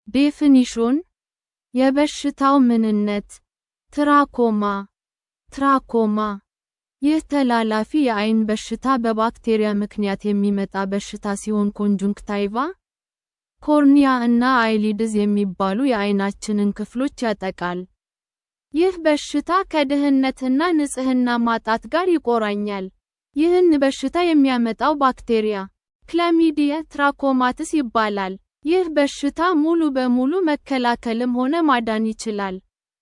ዴፊኒሽን የበሽታው ምንነት ትራኮማ ይህ ተላላፊ የአይን በሽታ በባክቴሪያ ምክንያት የሚመጣ በሽታ ሲሆን ኮንጁንክቲቫ፣ ኮርኒያ እና አይሊድስ የሚባሉ የአይናችንን ክፍሎች ያጠቃል። ይህ በሽታ ከድህነትና ንጽህና ማጣት ጋር ይቆራኛል። ይህን በሽታ የሚያመጣው ባክቴሪያ ክላሚዲያ ትራኮማቲስ ይባላል። ይህ በሽታ ሙሉ በሙሉ መከላከልም ሆነ ማዳን ይችላል።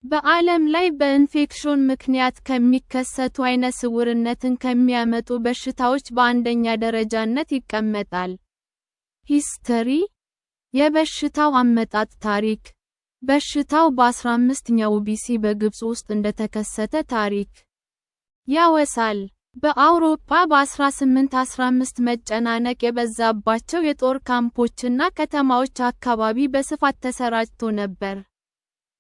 በዓለም ላይ በኢንፌክሽን ምክንያት ከሚከሰቱ አይነ ስውርነትን ከሚያመጡ በሽታዎች በአንደኛ ደረጃነት ይቀመጣል። ሂስትሪ የበሽታው አመጣጥ ታሪክ በሽታው በ15ኛው ቢሲ በግብጽ ውስጥ እንደተከሰተ ታሪክ ያወሳል። በአውሮፓ በ1815 መጨናነቅ የበዛባቸው የጦር ካምፖችና ከተማዎች አካባቢ በስፋት ተሰራጭቶ ነበር።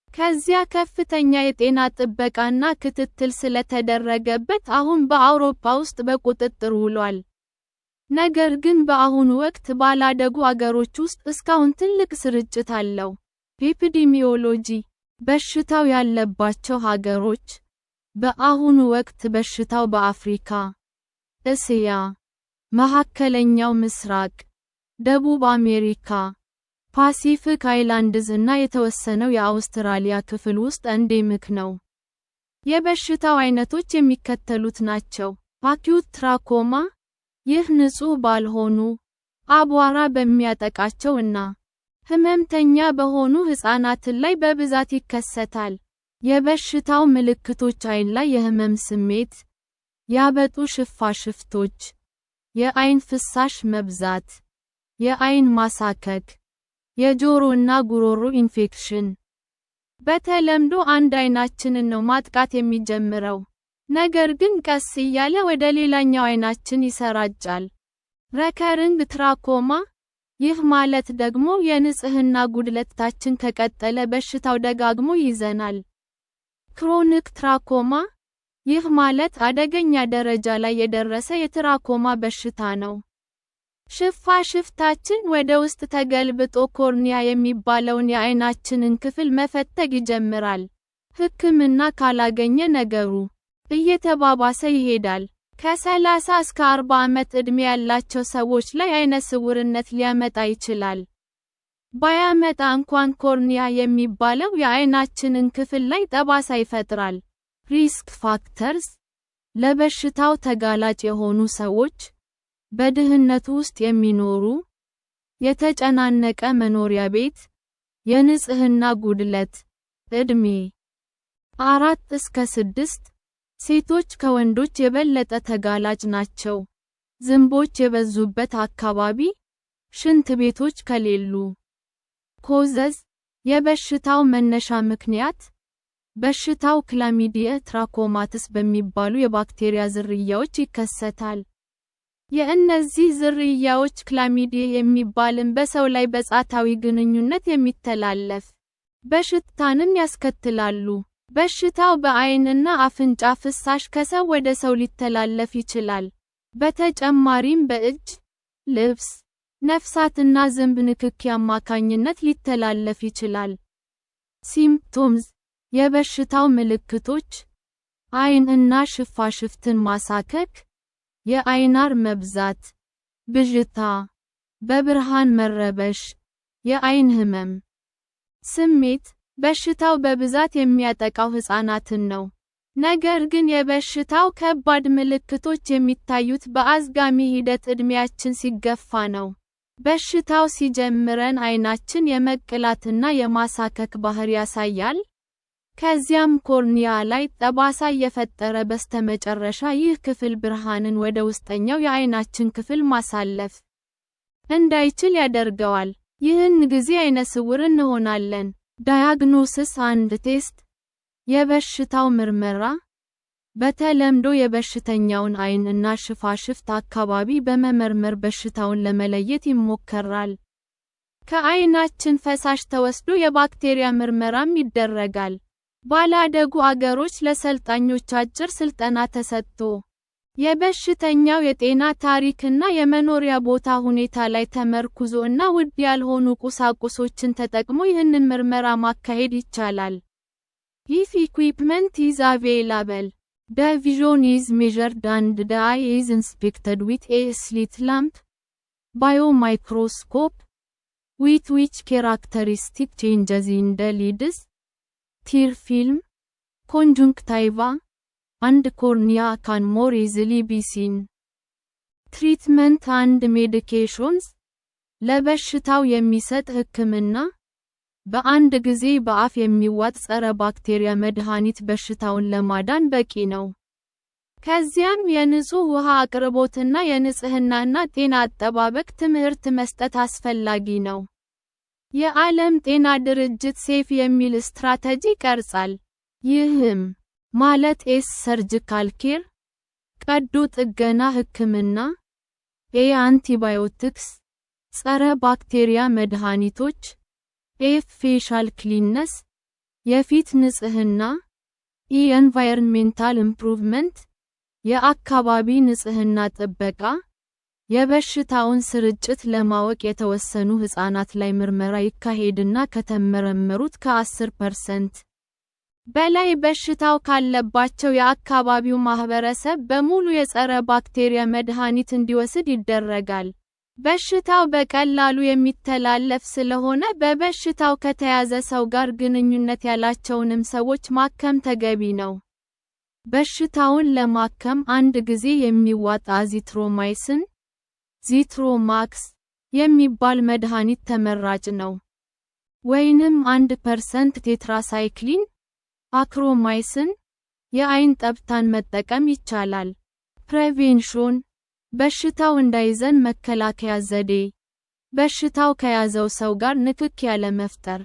ከዚያ ከፍተኛ የጤና ጥበቃና ክትትል ስለተደረገበት አሁን በአውሮፓ ውስጥ በቁጥጥር ውሏል። ነገር ግን በአሁኑ ወቅት ባላደጉ አገሮች ውስጥ እስካሁን ትልቅ ስርጭት አለው። ኤፒዲሚዮሎጂ በሽታው ያለባቸው ሀገሮች በአሁኑ ወቅት በሽታው በአፍሪካ፣ እስያ፣ መካከለኛው ምስራቅ፣ ደቡብ አሜሪካ፣ ፓሲፊክ አይላንድስ እና የተወሰነው የአውስትራሊያ ክፍል ውስጥ ኤንዴሚክ ነው። የበሽታው አይነቶች የሚከተሉት ናቸው። አኪዩት ትራኮማ ይህ ንጹህ ባልሆኑ፣ አቧራ በሚያጠቃቸው እና ህመምተኛ በሆኑ ህፃናት ላይ በብዛት ይከሰታል። የበሽታው ምልክቶች አይን ላይ የህመም ስሜት፣ ያበጡ ሽፋሽፍቶች፣ የአይን ፍሳሽ መብዛት፣ የአይን ማሳከክ፣ የጆሮ እና ጉሮሮ ኢንፌክሽን። በተለምዶ አንድ አይናችንን ነው ማጥቃት የሚጀምረው፣ ነገር ግን ቀስ እያለ ወደ ሌላኛው አይናችን ይሰራጫል። ሬከሪንግ ትራኮማ ይህ ማለት ደግሞ የንጽህና ጉድለታችን ከቀጠለ በሽታው ደጋግሞ ይይዘናል። ክሮኒክ ትራኮማ ይህ ማለት አደገኛ ደረጃ ላይ የደረሰ የትራኮማ በሽታ ነው። ሽፋሽፍታችን ወደ ውስጥ ተገልብጦ ኮርኒያ የሚባለውን የአይናችንን ክፍል መፈተግ ይጀምራል። ሕክምና ካላገኘ ነገሩ እየተባባሰ ይሄዳል። ከ30 እስከ 40 ዓመት ዕድሜ ያላቸው ሰዎች ላይ አይነ ስውርነት ሊያመጣ ይችላል። ባያመጣ እንኳን ኮርኒያ የሚባለው የአይናችንን ክፍል ላይ ጠባሳ ይፈጥራል። ሪስክ ፋክተርስ ለበሽታው ተጋላጭ የሆኑ ሰዎች፣ በድህነት ውስጥ የሚኖሩ፣ የተጨናነቀ መኖሪያ ቤት፣ የንጽህና ጉድለት። ዕድሜ 4 እስከ 6 ሴቶች ከወንዶች የበለጠ ተጋላጭ ናቸው። ዝንቦች የበዙበት አካባቢ፣ ሽንት ቤቶች ከሌሉ። ኮዘዝ የበሽታው መነሻ ምክንያት በሽታው ክላሚዲያ ትራኮማቲስ በሚባሉ የባክቴሪያ ዝርያዎች ይከሰታል። የእነዚህ ዝርያዎች ክላሚዲያ የሚባልን በሰው ላይ በጾታዊ ግንኙነት የሚተላለፍ በሽታንም ያስከትላሉ። በሽታው በአይንና አፍንጫ ፍሳሽ ከሰው ወደ ሰው ሊተላለፍ ይችላል። በተጨማሪም በእጅ፣ ልብስ፣ ነፍሳትና ዝንብ ንክኪ አማካኝነት ሊተላለፍ ይችላል። ሲምፕቶምስ የበሽታው ምልክቶች አይን እና ሽፋሽፍትን ማሳከክ፣ የአይናር መብዛት፣ ብዥታ፣ በብርሃን መረበሽ፣ የአይን ህመም። ስሜት በሽታው በብዛት የሚያጠቃው ህፃናትን ነው። ነገር ግን የበሽታው ከባድ ምልክቶች የሚታዩት በአዝጋሚ ሂደት ዕድሜያችን ሲገፋ ነው። በሽታው ሲጀምረን አይናችን የመቅላትና የማሳከክ ባህሪ ያሳያል። ከዚያም ኮርኒያ ላይ ጠባሳ እየፈጠረ በስተመጨረሻ ይህ ክፍል ብርሃንን ወደ ውስጠኛው የአይናችን ክፍል ማሳለፍ እንዳይችል ያደርገዋል። ይህን ጊዜ አይነ ስውር እንሆናለን። ዳያግኖሲስ አንድ ቴስት የበሽታው ምርመራ በተለምዶ የበሽተኛውን አይን እና ሽፋሽፍት አካባቢ በመመርመር በሽታውን ለመለየት ይሞከራል። ከአይናችን ፈሳሽ ተወስዶ የባክቴሪያ ምርመራም ይደረጋል። ባላደጉ አገሮች ለሰልጣኞች አጭር ስልጠና ተሰጥቶ የበሽተኛው የጤና ታሪክና የመኖሪያ ቦታ ሁኔታ ላይ ተመርኩዞ እና ውድ ያልሆኑ ቁሳቁሶችን ተጠቅሞ ይህንን ምርመራ ማካሄድ ይቻላል። If equipment is available, the vision is measured and the eye is inspected with a slit lamp, biomicroscope, with which characteristic changes in the lids, tear film, conjunctiva, and cornea can more easily be seen. Treatment and medications ለበሽታው የሚሰጥ ሕክምና በአንድ ጊዜ በአፍ የሚዋጥ ጸረ ባክቴሪያ መድኃኒት በሽታውን ለማዳን በቂ ነው። ከዚያም የንጹህ ውሃ አቅርቦትና የንጽህናና ጤና አጠባበቅ ትምህርት መስጠት አስፈላጊ ነው። የዓለም ጤና ድርጅት ሴፍ የሚል ስትራቴጂ ቀርጿል። ይህም ማለት ሰርጂካል ኬር፣ ቀዶ ጥገና ሕክምና፣ አንቲባዮቲክስ፣ ጸረ ባክቴሪያ መድኃኒቶች፣ ፌሻል ክሊነስ፣ የፊት ንጽህና፣ ኤንቫይሮንሜንታል ኢምፕሩቭመንት፣ የአካባቢ ንጽህና ጥበቃ፣ የበሽታውን ስርጭት ለማወቅ የተወሰኑ ሕፃናት ላይ ምርመራ ይካሄድና ከተመረመሩት ከ10% በላይ በሽታው ካለባቸው የአካባቢው ማህበረሰብ በሙሉ የጸረ ባክቴሪያ መድኃኒት እንዲወስድ ይደረጋል። በሽታው በቀላሉ የሚተላለፍ ስለሆነ በበሽታው ከተያዘ ሰው ጋር ግንኙነት ያላቸውንም ሰዎች ማከም ተገቢ ነው። በሽታውን ለማከም አንድ ጊዜ የሚዋጥ አዚትሮማይሲን ዚትሮማክስ የሚባል መድኃኒት ተመራጭ ነው። ወይንም 1% ቴትራሳይክሊን አክሮማይሲን የአይን ጠብታን መጠቀም ይቻላል። ፕሬቬንሽን በሽታው እንዳይዘን መከላከያ ዘዴ በሽታው ከያዘው ሰው ጋር ንክክ ያለ መፍጠር።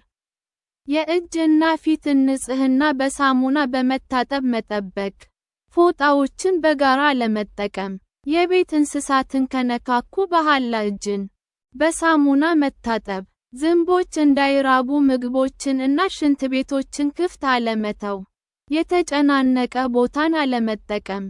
የእጅና ፊትን ንጽህና በሳሙና በመታጠብ መጠበቅ። ፎጣዎችን በጋራ ለመጠቀም። የቤት እንስሳትን ከነካኩ በኋላ እጅን በሳሙና መታጠብ። ዝንቦች እንዳይራቡ ምግቦችን እና ሽንት ቤቶችን ክፍት አለመተው። የተጨናነቀ ቦታን አለመጠቀም።